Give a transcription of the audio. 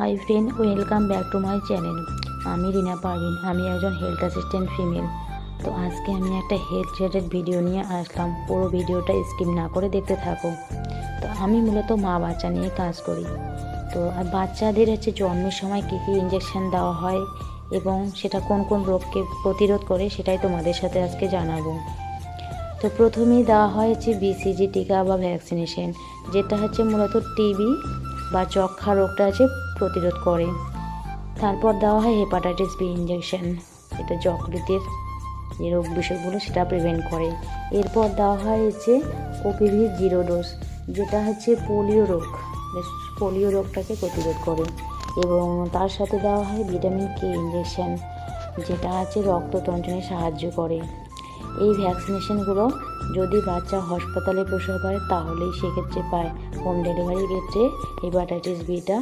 Hi friend, welcome back to my channel. আমি রিনা পারভিন, আমি একজন হেলথ অ্যাসিস্ট্যান্ট ফিমেল। তো আজকে আমি একটা হেলথ রিলেটেড ভিডিও নিয়ে আসলাম। পুরো ভিডিওটা স্কিপ না করে দেখতে থাকো। তো আমি মূলত মা বাচ্চা নিয়ে কাজ করি। তো আর বাচ্চাদের জন্মের সময় কী কী ইঞ্জেকশান দেওয়া হয় এবং সেটা কোন কোন রোগকে প্রতিরোধ করে সেটাই তোমাদের সাথে আজকে জানাবো। তো প্রথমেই দেওয়া হয় বিসিজি টিকা বা ভ্যাকসিনেশন, যেটা মূলত টিবি বা যক্ষ্মা রোগটা প্রতিরোধ করে। তারপর দেওয়া হয় হেপাটাইটিস বি ইঞ্জেকশন, এটা যকৃতের যে রোগ বিষয়গুলো সেটা প্রিভেন্ট করে। এরপর দেওয়া হয় ওপিভি 0 ডোজ, যেটা পোলিও রোগটাকে প্রতিরোধ করে। এবং তার সাথে দেওয়া হয় ভিটামিন কে ইঞ্জেকশন, যেটা রক্ততঞ্চনে সাহায্য করে। এই ভ্যাকসিনেশনগুলো যদি বাচ্চা হাসপাতালে প্রসব হয় তাহলেই সেক্ষেত্রে পায়। হোম ডেলিভারির ক্ষেত্রে হেপাটাইটিস বিটা